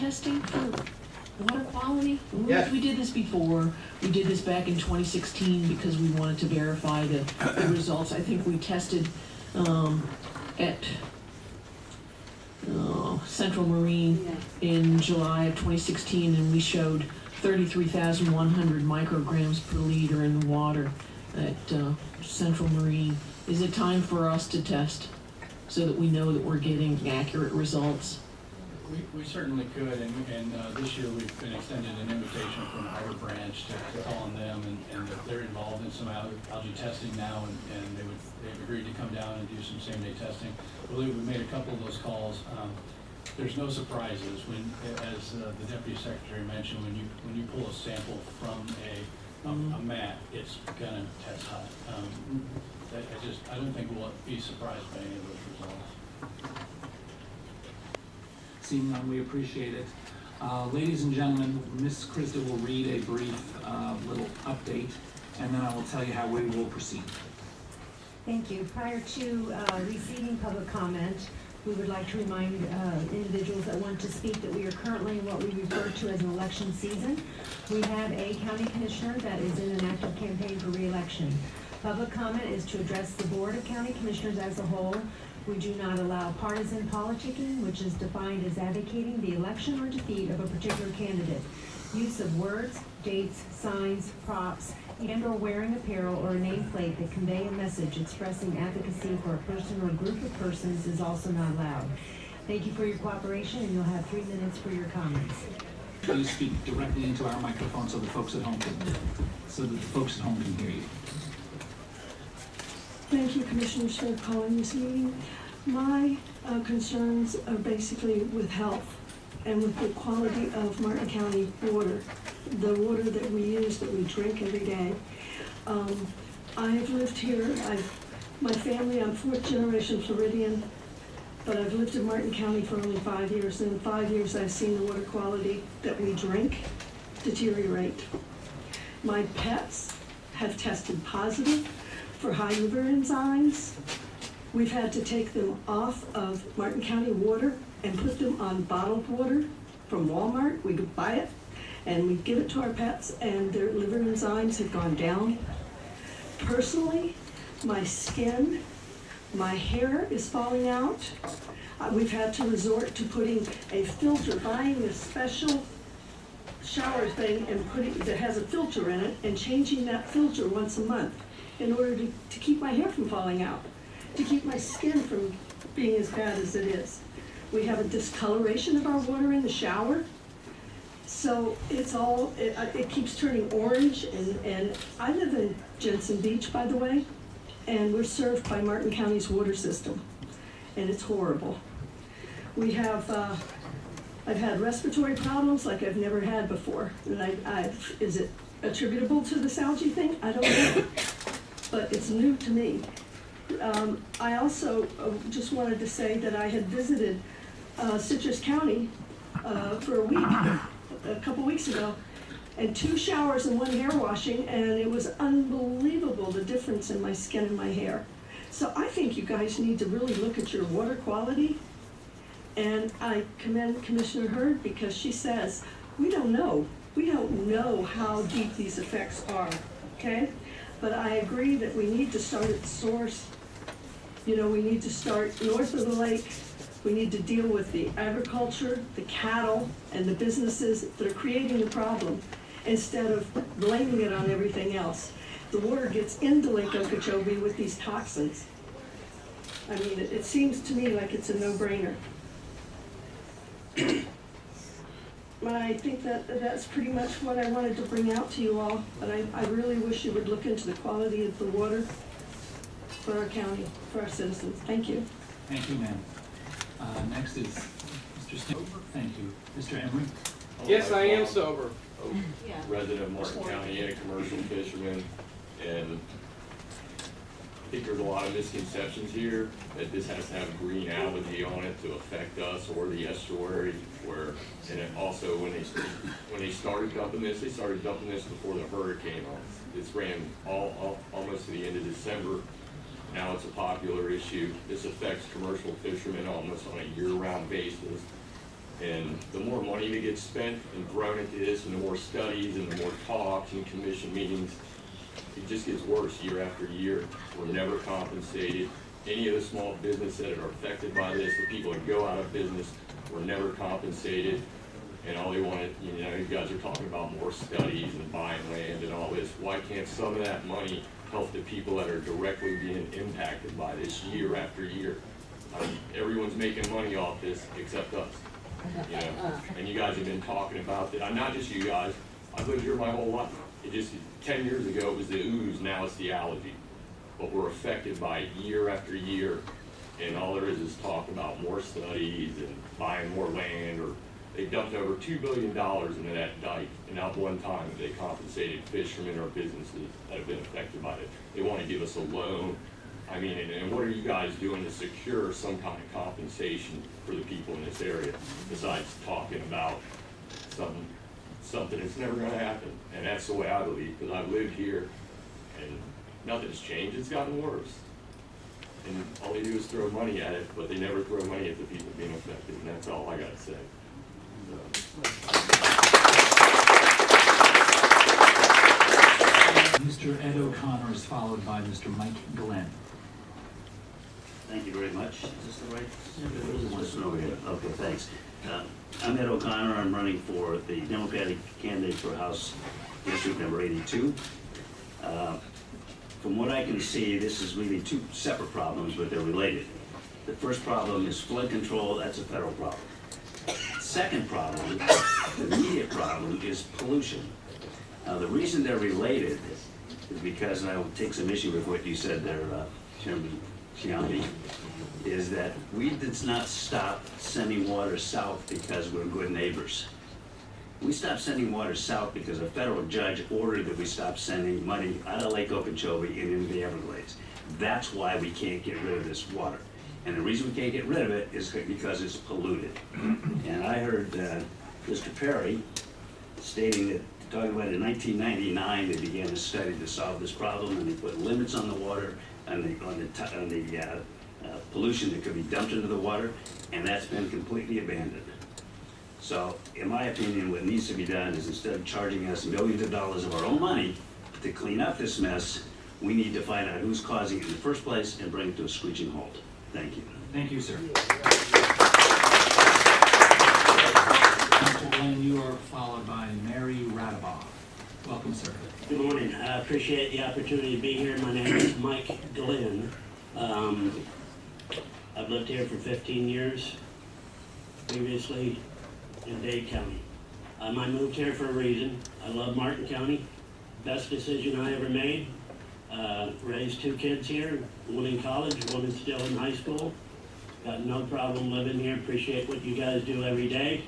testing for water quality? Yes. We did this before. We did this back in 2016 because we wanted to verify the results. I think we tested at Central Marine in July of 2016, and we showed 33,100 micrograms per liter in the water at Central Marine. Is it time for us to test so that we know that we're getting accurate results? We certainly could, and this year we've been extended an invitation from our branch to call on them, and that they're involved in some algae testing now, and they've agreed to come down and do some same-day testing. I believe we made a couple of those calls. There's no surprises when, as the Deputy Secretary mentioned, when you pull a sample from a mat, it's gonna test hot. I don't think we'll be surprised by any of those results. Seeing none, we appreciate it. Ladies and gentlemen, Ms. Krista will read a brief little update, and then I will tell you how we will proceed. Thank you. Prior to receiving public comment, we would like to remind individuals that want to speak that we are currently in what we refer to as an election season. We have a county commissioner that is in an active campaign for re-election. Public comment is to address the Board of County Commissioners as a whole. We do not allow partisan politicking, which is defined as advocating the election or defeat of a particular candidate. Use of words, dates, signs, props, and/or wearing apparel or a nameplate that convey a message expressing advocacy for a person or a group of persons is also not allowed. Thank you for your cooperation, and you'll have 3 minutes for your comments. Please speak directly into our microphone so the folks at home can hear you. Thank you, Commissioners, for calling this meeting. My concerns are basically with health and with the quality of Martin County water, the water that we use, that we drink every day. I have lived here, my family, I'm 4th generation Floridian, but I've lived in Martin County for only 5 years, and in 5 years I've seen the water quality that we drink deteriorate. My pets have tested positive for high liver enzymes. We've had to take them off of Martin County water and put them on bottled water from Walmart. We could buy it and we give it to our pets, and their liver enzymes have gone down. Personally, my skin, my hair is falling out. We've had to resort to putting a filter, buying a special shower thing and putting that has a filter in it, and changing that filter once a month in order to keep my hair from falling out, to keep my skin from being as bad as it is. We have a discoloration of our water in the shower, so it keeps turning orange, and I live in Jensen Beach, by the way, and we're served by Martin County's water system, and it's horrible. We have, I've had respiratory problems like I've never had before, and is it attributable to this algae thing? I don't know, but it's new to me. I also just wanted to say that I had visited Citrus County for a week, a couple weeks ago, and 2 showers and 1 hair washing, and it was unbelievable the difference in my skin and my hair. So I think you guys need to really look at your water quality, and I commend Commissioner Hurd because she says, we don't know how deep these effects are, okay? But I agree that we need to start at the source. You know, we need to start north of the lake. We need to deal with the agriculture, the cattle, and the businesses that are creating the problem instead of blaming it on everything else. The water gets into Lake Okeechobee with these toxins. I mean, it seems to me like it's a no-brainer. I think that's pretty much what I wanted to bring out to you all, but I really wish you would look into the quality of the water for our county, for our citizens. Thank you. Thank you, ma'am. Next is Mr. Stover. Thank you. Mr. Emery. Yes, I am sober. Resident of Martin County and a commercial fisherman, and I think there's a lot of misconceptions here that this has to have green algae on it to affect us or the estuary. And it also, when they started dumping this, they started dumping this before the hurricane. This ran almost to the end of December. Now it's a popular issue. This affects commercial fishermen almost on a year-round basis. And the more money that gets spent and thrown into this, and the more studies and the more talks and commission meetings, it just gets worse year after year. We're never compensated. Any of the small businesses that are affected by this, the people that go out of business, were never compensated. And all they wanted, you know, you guys are talking about more studies and buying land and all this. Why can't some of that money help the people that are directly being impacted by this year after year? I mean, everyone's making money off this except us, you know? And you guys have been talking about that. Not just you guys. I've lived here my whole life. It just, 10 years ago it was the ooze, now it's the algae. But we're affected by it year after year. And all there is talk about more studies and buying more land, or they dumped over $2 billion into that dike, and not one time have they compensated fishermen or businesses that have been affected by it. They want to give us a loan. I mean, and what are you guys doing to secure some kind of compensation for the people in this area, besides talking about something that's never gonna happen? And that's the way I believe, because I've lived here, and nothing's changed, it's gotten worse. And all they do is throw money at it, but they never throw money at the people being affected, and that's all I gotta say. Mr. Ed O'Connor is followed by Mr. Mike Glenn. Thank you very much. Is this the right? This one over here. Okay, thanks. I'm Ed O'Connor. I'm running for the Democratic candidate for House District number 82. From what I can see, this is really two separate problems, but they're related. The first problem is flood control. That's a federal problem. Second problem, the immediate problem, is pollution. Now, the reason they're related is because, and I will take some issue with what you said there, Chairman Chianti, is that we did not stop sending water south because we're good neighbors. We stopped sending water south because a federal judge ordered that we stop sending money out of Lake Okeechobee and into the Everglades. That's why we can't get rid of this water. And the reason we can't get rid of it is because it's polluted. And I heard Mr. Perry stating that, talking about in 1999, they began a study to solve this problem, and they put limits on the water, on the pollution that could be dumped into the water, and that's been completely abandoned. So, in my opinion, what needs to be done is, instead of charging us millions of dollars of our own money to clean up this mess, we need to find out who's causing it in the first place and bring it to a screeching halt. Thank you. Thank you, sir. Mr. Glenn, you are followed by Mary Radabaugh. Welcome, sir. Good morning. I appreciate the opportunity to be here. My name is Mike Glenn. I've lived here for 15 years, previously in Dade County. I moved here for a reason. I love Martin County. Best decision I ever made. Raised 2 kids here, one in college, one is still in high school. Got no problem living here. Appreciate what you guys do every day,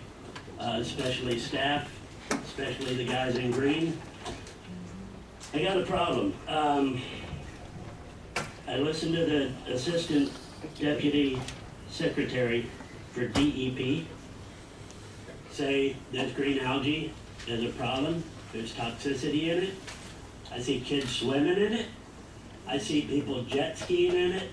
especially staff, especially the guys in green. I got a problem. I listened to the Assistant Deputy Secretary for DEP say this green algae is a problem. There's toxicity in it. I see kids swimming in it. I see people jet skiing in it.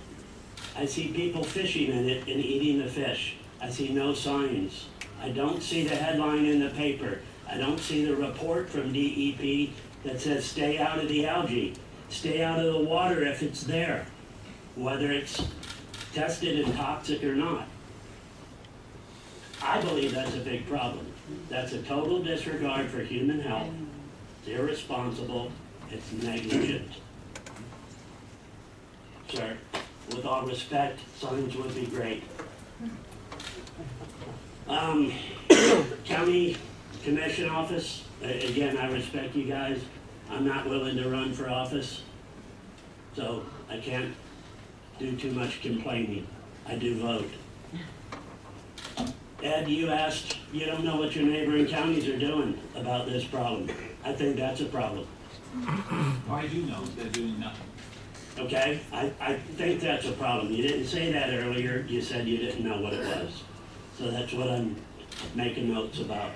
I see people fishing in it and eating the fish. I see no signs. I don't see the headline in the paper. I don't see the report from DEP that says stay out of the algae. Stay out of the water if it's there, whether it's tested and toxic or not. I believe that's a big problem. That's a total disregard for human health. It's irresponsible. It's negligent. Sir, with all respect, signs would be great. County Commission office, again, I respect you guys. I'm not willing to run for office, so I can't do too much complaining. I do vote. Ed, you asked, you don't know what your neighboring counties are doing about this problem. I think that's a problem. I do know they're doing nothing. Okay, I think that's a problem. You didn't say that earlier. You said you didn't know what it was. So that's what I'm making notes about.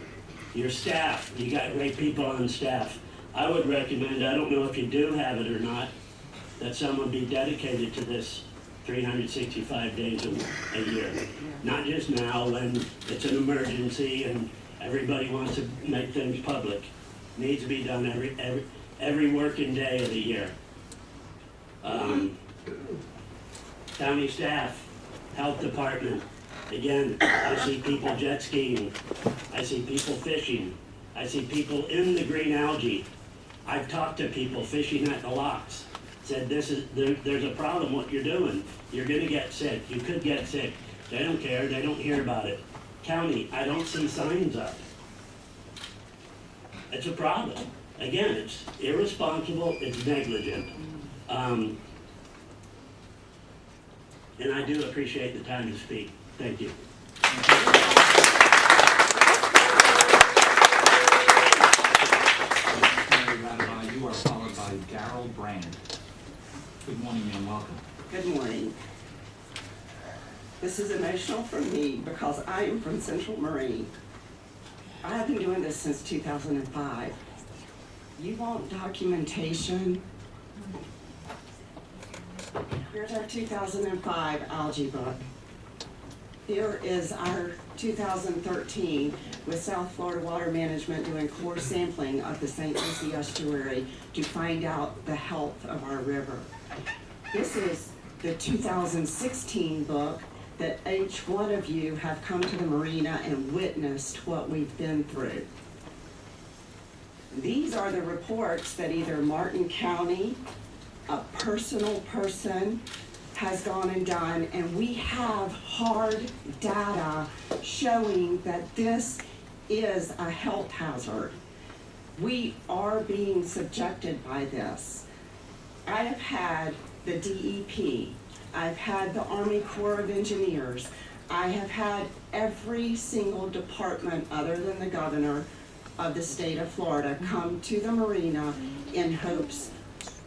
Your staff, you got great people on staff. I would recommend, I don't know if you do have it or not, that someone be dedicated to this 365 days a year. Not just now when it's an emergency and everybody wants to make things public. Needs to be done every working day of the year. County staff, health department, again, I see people jet skiing, I see people fishing, I see people in the green algae. I've talked to people fishing at the locks, said there's a problem what you're doing. You're gonna get sick, you could get sick. They don't care, they don't hear about it. County, I don't see signs up. It's a problem. Again, it's irresponsible, it's negligent. And I do appreciate the time to speak. Thank you. Canary, you are followed by Daryl Brand. Good morning and welcome. Good morning. This is emotional for me because I am from Central Marine. I have been doing this since 2005. You want documentation? Here's our 2005 algae book. Here is our 2013 with South Florida Water Management doing core sampling of the St. Lucie estuary to find out the health of our river. This is the 2016 book that each one of you have come to the marina and witnessed what we've been through. These are the reports that either Martin County, a personal person, has gone and done, and we have hard data showing that this is a health hazard. We are being subjected by this. I have had the DEP, I've had the Army Corps of Engineers, I have had every single department other than the governor of the state of Florida come to the marina in hopes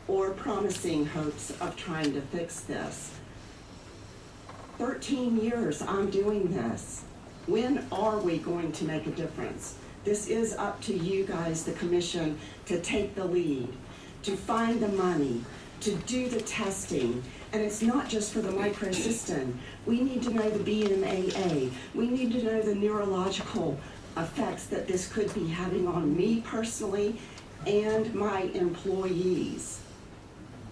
or promising hopes of trying to fix this. 13 years I'm doing this. When are we going to make a difference? This is up to you guys, the commission, to take the lead, to find the money, to do the testing. And it's not just for the microcystin. We need to know the BMAA. We need to know the neurological effects that this could be having on me personally and my employees.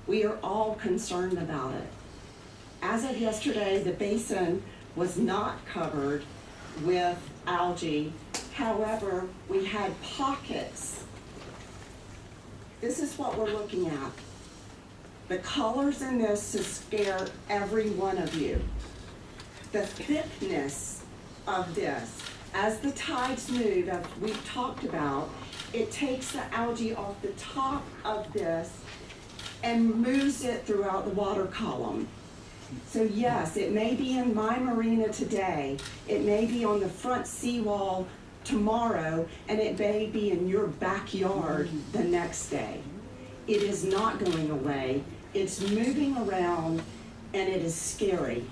We are all concerned about it. As of yesterday, the basin was not covered with algae. However, we had pockets. This is what we're looking at. The colors in this to scare every one of you. The thickness of this, as the tides move, as we've talked about, it takes the algae off the top of this and moves it throughout the water column. So yes, it may be in my marina today, it may be on the front seawall tomorrow, and it may be in your backyard the next day. It is not going away, it's moving around, and it is scary.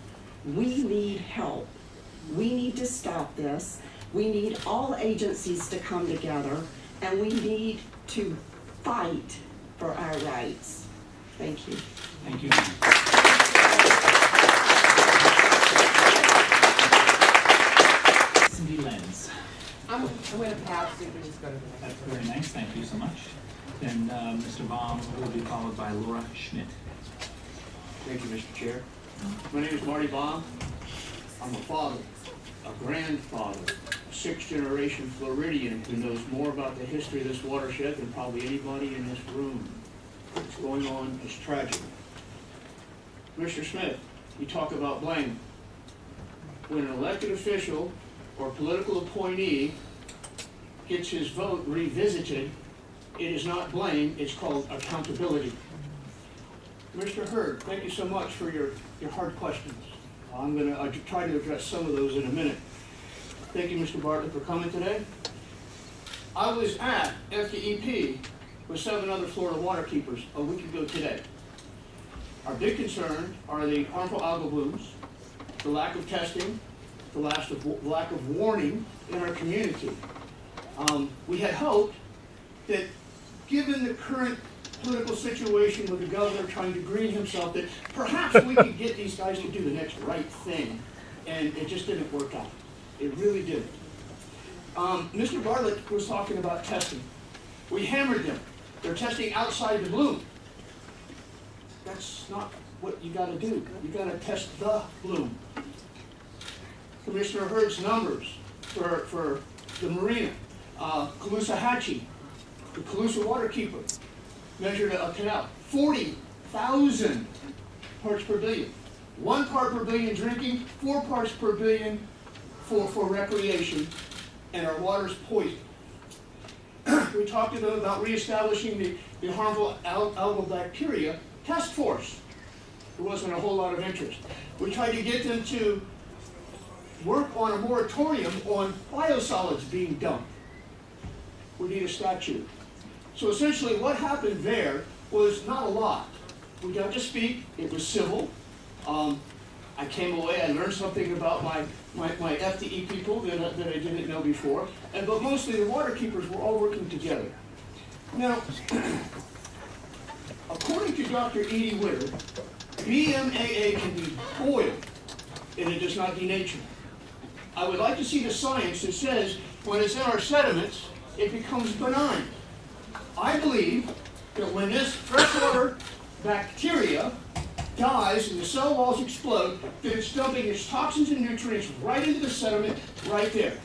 We need help. We need to stop this. We need all agencies to come together, and we need to fight for our rights. Thank you. Thank you. Cindy Lenz. I'm going to pass, so you can just go to the next That's one. very nice, thank you so much. Then Mr. Baum will be followed by Laura Schmidt. Thank you, Mr. Chair. My name is Marty Baum. I'm a father, a grandfather, a sixth-generation Floridian who knows more about the history of this watershed than probably anybody in this room. What's going on is tragic. Mr. Smith, you talk about blame. When an elected official or political appointee gets his vote revisited, it is not blame, it's called accountability. Mr. Hurd, thank you so much for your hard questions. I'm going to try to address some of those in a minute. Thank you, Mr. Bartlett, for coming today. I was at FDEP with 7 other Florida water keepers a week ago today. Our big concern are the harmful algal blooms, the lack of testing, the lack of warning in our community. We had hoped that given the current political situation with the governor trying to green himself, that perhaps we could get these guys to do the next right thing, and it just didn't work out. It really didn't. Mr. Bartlett was talking about testing. We hammered them. They're testing outside the bloom. That's not what you gotta do. You gotta test the bloom. Commissioner Hurd's numbers for the marina. Caloosahatchee, the Calusa waterkeeper, measured a canal, 40,000 parts per billion. 1 part per billion drinking, 4 parts per billion for recreation, and our water's poison. We talked to them about reestablishing the harmful algal bacteria task force. There wasn't a whole lot of interest. We tried to get them to work on a moratorium on biosolids being dumped. We need a statute. So essentially what happened there was not a lot. We got to speak, it was civil. I came away, I learned something about my FDE people that I didn't know before, but mostly the water keepers were all working together. Now, according to Dr. Edie Witter, BMAA can be boiled and it does not denature. I would like to see the science that says when it's in our sediments, it becomes benign. I believe that when this freshwater bacteria dies and the cell walls explode, that it's dumping its toxins and nutrients right into the sediment right there.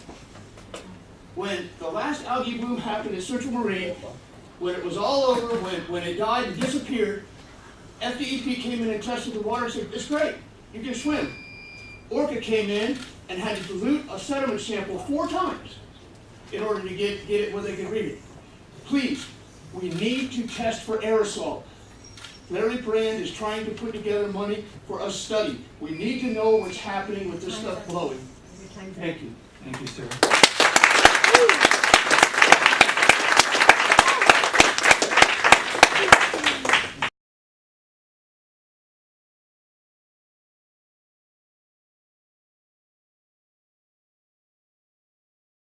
When the last algae bloom happened in Central Marine, when it was all over, when it died and disappeared, FDEP came in and tested the water and said, it's great, you can swim. Orca came in and had to dilute a sediment sample 4 times in order to get it where they could read it. Please, we need to test for aerosol. Larry Brand is trying to put together money for a study. We need to know what's happening with this stuff blowing. Thank you. Thank you, sir.